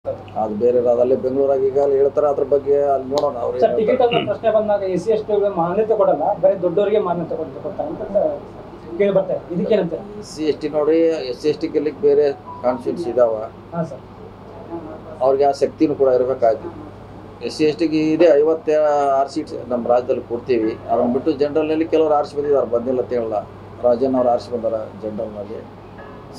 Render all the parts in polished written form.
ಅದು ಬೇರೆ ಅಲ್ಲೇ ಬೆಂಗಳೂರಾಗ ಈಗ ಹೇಳ್ತಾರೆ ಅದ್ರ ಬಗ್ಗೆ ಅಲ್ಲಿ ನೋಡೋಣ. ಅವ್ರು ಟಿಕೆಟ್ ಪ್ರಶ್ನೆ ಬಂದಾಗ SC ST ಮಾನ್ಯತೆ ಕೊಡಲ್ಲ, ಬರೀ ದೊಡ್ಡವರಿಗೆ ಮಾನ್ಯತೆ ಕೊಡ್ತಾರೆ ಅಂತ ಕೇಳಿ ಬರ್ತಾರೆ. ಇದಕ್ಕೇನಂತೆ SC ST ನೋಡಿ, SC ST ಗೆಲ್ಲಿಕ್ಕೆ ಬೇರೆ ಕಾನ್ಸ್ಟಿಟ್ಯೂನ್ಸಿ ಇದಾವ. ಅವ್ರಿಗೆ ಆ ಶಕ್ತಿನೂ ಕೂಡ ಇರಬೇಕಾಯ್ತು. SC ST ಗೆ ಇದೆ 56 ಸೀಟ್ಸ್ ನಮ್ಮ ರಾಜ್ಯದಲ್ಲಿ ಕೊಡ್ತೀವಿ. ಅದನ್ನ ಬಿಟ್ಟು ಜನರಲ್ನಲ್ಲಿ ಕೆಲವರು ಆರಿಸಿ ಬಂದಿದ್ದಾರೆ, ಬಂದಿಲ್ಲ ಅಂತ ಹೇಳಲ್ಲ. ರಾಜನ್ ಅವ್ರು ಆರಿಸಿ ಬಂದಾರ. ಜನರಲ್ನಲ್ಲಿ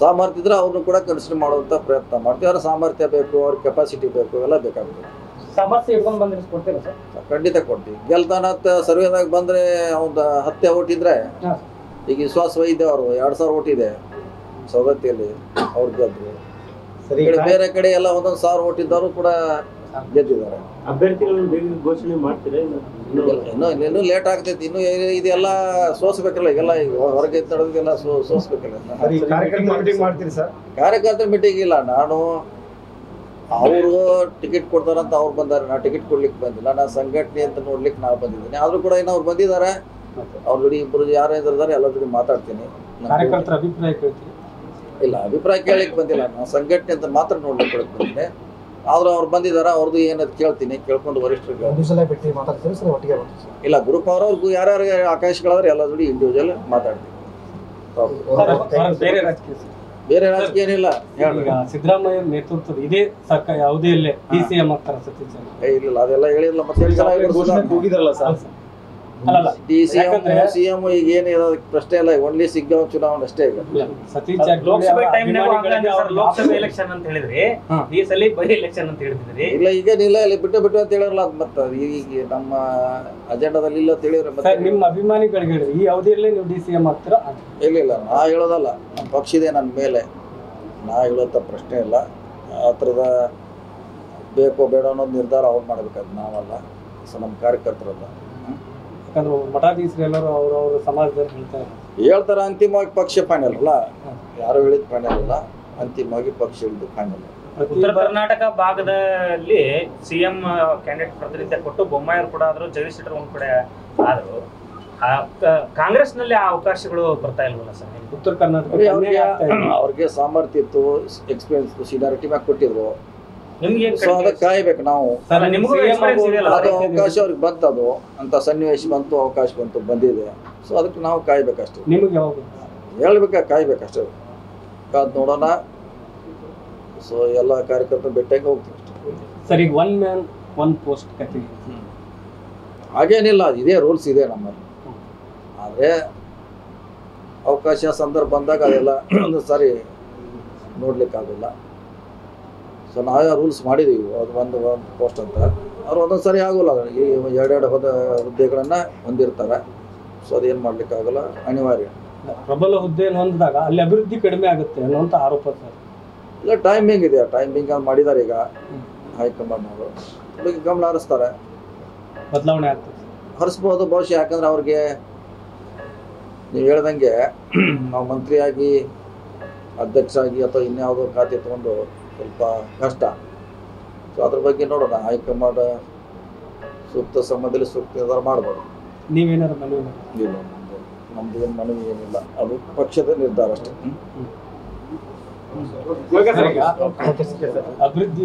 ಸಾಮರ್ಥ್ಯ ಇದ್ರೆ ಅವ್ರನ್ನ ಕೂಡ ಕನ್ಸಿಡರ್ ಮಾಡುವಂಥ ಪ್ರಯತ್ನ ಮಾಡ್ತೀವಿ. ಅವ್ರ ಸಾಮರ್ಥ್ಯ ಬೇಕು, ಅವ್ರ ಕೆಪಾಸಿಟಿ ಬೇಕು, ಎಲ್ಲ ಬೇಕಾಗುತ್ತೆ. ಸಮಸ್ಯೆ ಇಟ್ಕೊಂಡು ಬಂದ್ರೆ ಕೊಡ್ತೀರಾ ಸರ್? ಖಂಡಿತ ಕೊಡ್ತೀವಿ. ಗೆಲ್ತಾನಂತ ಸರ್ವೇದಾಗ ಬಂದರೆ ಅವ್ನ 10 ಓಟ್ ಇದ್ರೆ, ಈಗ ವಿಶ್ವಾಸ ವೈದ್ಯ ಅವರು 2000 ಓಟ್ ಇದೆ ಸವದತ್ತಿಯಲ್ಲಿ, ಅವ್ರು ಗೆದ್ರು. ಬೇರೆ ಕಡೆ ಎಲ್ಲ 1000 ಓಟ್ ಇದ್ದವರು ಕೂಡ ಗೆದ್ದಿದ್ದಾರೆ. ಅಭ್ಯರ್ಥಿಗಳನ್ನು ಬೇಗ ಘೋಷಣೆ ಮಾಡ್ತೀರಾ? ಇನ್ನೂ ಲೇಟ್ ಆಗ್ತೈತಿ. ಇನ್ನು ಇದೆಲ್ಲ ಸೋಸ್ಬೇಕಲ್ಲ, ಈಗೆಲ್ಲ ಹೊರಗೆ ನಡೆದಿಲ್ಲ, ಸೋಸ್ಬೇಕಲ್ಲ. ಕಾರ್ಯಕರ್ತರ ಮೀಟಿಂಗ್ ಇಲ್ಲ. ನಾನು ಅವರು ಟಿಕೆಟ್ ಕೊಡ್ತಾರಂತ ಅವ್ರು ಬಂದಾರೆ, ನಾ ಟಿಕೆಟ್ ಕೊಡ್ಲಿಕ್ಕೆ ಬಂದಿಲ್ಲ. ನಾನು ಸಂಘಟನೆ ಅಂತ ನೋಡ್ಲಿಕ್ಕೆ ನಾವು ಬಂದಿದ್ದೀನಿ. ಆದ್ರೂ ಕೂಡ ಇನ್ನು ಅವ್ರು ಬಂದಿದ್ದಾರೆ. ಅವ್ರ ಜೋಡಿ ಇಬ್ಬರು ಯಾರು ಇದ್ದಾರೆ ಎಲ್ಲರ ಜೋಡಿ ಮಾತಾಡ್ತೀನಿ. ಇಲ್ಲ, ಅಭಿಪ್ರಾಯ ಕೇಳಲಿಕ್ಕೆ ಬಂದಿಲ್ಲ. ನಾನು ಸಂಘಟನೆ ಅಂತ ಮಾತ್ರ ನೋಡ್ಲಿಕ್ಕೆ ಬಂದಿದ್ದೆ. ಆದ್ರೂ ಅವ್ರು ಬಂದಿದ್ದಾರೆ, ಅವ್ರದ್ದು ಏನದು ಕೇಳ್ತೀನಿ. ಕೇಳ್ಕೊಂಡು ವರಿಷ್ಠರಿಗೆ ಇಲ್ಲ, ಗ್ರೂಪ್ ಅವ್ರವ್ರಿಗೂ ಯಾರ್ಯಾರಿಗೆ ಅವಕಾಶಗಳಾದ್ರೆ ಎಲ್ಲ ಜೋಡಿ ಇಂಡಿವಿಜುವಲ್ ಮಾತಾಡ್ತೀನಿ. ಬೇರೆ ರಾಜಕೀಯ ಏನಿಲ್ಲ. ಸಿದ್ದರಾಮಯ್ಯ ನೇತೃತ್ವದ ಇದೇ ಸರ್ಕಾರ ಯಾವುದೇ ಇಲ್ಲ DCM ಆಗ್ತಾರ ಸತೀಶ್? ಇಲ್ಲ, ಅದೆಲ್ಲ ಹೇಳಿಲ್ಲ. ಮತ್ತೆ CM ಈಗ ಏನಿದೆ ಪ್ರಶ್ನೆ ಇಲ್ಲ. ಓನ್ಲಿ ಸಿಗ್ಗಾಂವ್ ಚುನಾವಣೆ ಅಷ್ಟೇ. ಈಗ ಲೋಕಸಭೆ ಎಲೆಕ್ಷನ್ ಅಂತ ಹೇಳಿದ್ರಿ, ಈ ಸಲ ಬೈ ಎಲೆಕ್ಷನ್ ಅಂತ ಹೇಳಿದ್ರಿ. ಇಲ್ಲ, ಈಗೇನಿಲ್ಲ, ಇಲ್ಲಿ ಬಿಟ್ಟು ಅಂತ ಹೇಳಿರಲ್ಲ. ಅದು ಮತ್ತೆ ಈಗ ನಮ್ಮ ಅಜೆಂಡಾದಲ್ಲಿ ಇಲ್ಲ ಅಂತ ಹೇಳಿದ್ರೆ ಮತ್ತೆ ನಿಮ್ಮ ಅಭಿಮಾನಿಗಳಿಗೆ ಹೇಳಿದ್ರಿ ಈ ಅವಧಿಯಲ್ಲೇ ನೀವು DCM ಆಗ್ತೀರಾ? ಇಲ್ಲ, ನಾ ಹೇಳೋದಲ್ಲ. ನಮ್ಮ ಪಕ್ಷ ಇದೆ ನನ್ನ ಮೇಲೆ, ನಾ ಹೇಳೋಂಥ ಪ್ರಶ್ನೆ ಇಲ್ಲ. ಆ ಥರದ ಬೇಕೋ ಬೇಡ ಅನ್ನೋದು ನಿರ್ಧಾರ ಅವ್ರು ಮಾಡಬೇಕಾದ್ರೆ ನಾವಲ್ಲ. ಸೊ ನಮ್ಮ ಕಾರ್ಯಕರ್ತರಲ್ಲ. ಯಾಕಂದ್ರೆ ಮಠಾಧೀಶರು ಎಲ್ಲರೂ ಅವ್ರವ್ರ ಸಮಾಜದಲ್ಲಿ ಹೇಳ್ತಾರೆ. ಅಂತಿಮವಾಗಿ ಪಕ್ಷ ಫೈನಲ್ ಅಲ್ಲ, ಯಾರು ಹೇಳಿದ ಫೈನಲ್ ಇಲ್ಲ. ಅಂತಿಮವಾಗಿ ಪಕ್ಷ ಹೇಳಿದ್ದು ಫೈನಲ್. ಉತ್ತರ ಕರ್ನಾಟಕ ಭಾಗದಲ್ಲಿ CM ಕ್ಯಾಂಡಿಡೇಟ್ ಪ್ರತಿನಿತ್ಯ ಕೊಟ್ಟು ಬೊಮ್ಮಾಯಿ ಕೂಡ ಆದ್ರು, ಜಗದೀಶ್ ಶೆಟ್ಟರ್ ಒಂದ್ ಕಡೆ ಆದ್ರು. ಕಾಂಗ್ರೆಸ್ ನಲ್ಲಿ ಆ ಅವಕಾಶಗಳು ಬರ್ತಾ ಇಲ್ವಲ್ಲ ಸರ್? ಉತ್ತರ ಕರ್ನಾಟಕ ಅವ್ರಿಗೆ ಸಾಮರ್ಥ್ಯ ಇತ್ತು, ಎಕ್ಸ್ಪೀರಿಯನ್ಸ್, ಸೀನಿಯಾರಿಟಿ ಮ್ಯಾಗ ಕೊಟ್ಟಿದ್ರು. ಸೊ ಅದಕ್ಕೆ ಕಾಯ್ಬೇಕು ನಾವು. ಅದು ಅವಕಾಶ ಅವ್ರಿಗೆ ಬಂತದು, ಅಂತ ಸನ್ನಿವೇಶ ಬಂತು, ಅವಕಾಶ ಬಂತು, ಬಂದಿದೆ. ಸೊ ಅದಕ್ಕೆ ನಾವು ಕಾಯ್ಬೇಕಷ್ಟೇ. ನಿಮಗೆ ಯಾವಾಗ ಕಾಯ್ಬೇಕಷ್ಟೇ. ಕಾದ್ ನೋಡೋಣ. ಸೊ ಎಲ್ಲ ಕಾರ್ಯಕರ್ತರು ಭೇಟಿಯಾಗಿ ಹೋಗ್ತೀವಿ ಅಷ್ಟೇ. ಸರ್, ಈಗ 1 man 1 post ಕತೆ ಹಾಗೇನಿಲ್ಲ, ಇದೇ ರೂಲ್ಸ್ ಇದೆ ನಮ್ಮಲ್ಲಿ. ಆದರೆ ಅವಕಾಶ ಸಂದರ್ಭ ಬಂದಾಗ ಅದೆಲ್ಲ ಒಂದು ಸಾರಿ ನೋಡ್ಲಿಕ್ಕಾಗಲ್ಲ. ಸೊ ನಾವೇ ರೂಲ್ಸ್ ಮಾಡಿದ್ದೀವಿ. ಅದು ಒಂದು ಪೋಸ್ಟ್ ಅಂತ ಅವ್ರು ಒಂದೊಂದು ಸರಿ ಆಗೋಲ್ಲ. ಈ 2 ಹುದ್ದೆಗಳನ್ನು ಹೊಂದಿರ್ತಾರೆ. ಸೊ ಅದೇನು ಮಾಡ್ಲಿಕ್ಕಾಗಲ್ಲ, ಅನಿವಾರ್ಯ. ಪ್ರಬಲ ಹುದ್ದೆಯನ್ನು ಹೊಂದಿದಾಗ ಅಲ್ಲಿ ಅಭಿವೃದ್ಧಿ ಕಡಿಮೆ ಆಗುತ್ತೆ ಅನ್ನೋಂಥ ಆರೋಪ ಸರ್. ಇಲ್ಲ, ಟೈಮಿಂಗ್ ಇದೆ. ಟೈಮಿಂಗ್ ಮಾಡಿದ್ದಾರೆ. ಈಗ ಹೈಕಮಾಂಡ್ ಅವರು ಹುಡುಗಿ ಗಮನ ಹರಿಸ್ತಾರೆ, ಬದಲಾವಣೆ ಆಗ್ತದೆ, ಹರಿಸ್ಬೋದು ಬಹುಶಃ. ಯಾಕಂದ್ರೆ ಅವ್ರಿಗೆ ನೀವು ಹೇಳ್ದಂಗೆ ನಾವು ಮಂತ್ರಿಯಾಗಿ, ಅಧ್ಯಕ್ಷ ಆಗಿ ಅಥವಾ ಇನ್ಯಾವುದೋ ಖಾತೆ ತೊಗೊಂಡು ಸ್ವಲ್ಪ ಕಷ್ಟ. ಸೊ ಅದ್ರ ಬಗ್ಗೆ ನೋಡೋಣ. ಹೈಕಮಾಂಡ್ ಸೂಕ್ತ ಸಮಯದಲ್ಲಿ ಸೂಕ್ತ ನಿರ್ಧಾರ ಮಾಡ್ಬೋದು. ನೀವೇನಾದ್ರು ಮನವಿ ಇಲ್ಲ, ನಮ್ದು ಏನು ಮನವಿ ಏನಿಲ್ಲ, ಅದು ಪಕ್ಷದ ನಿರ್ಧಾರ ಅಷ್ಟೇ. ಅಭಿವೃದ್ಧಿ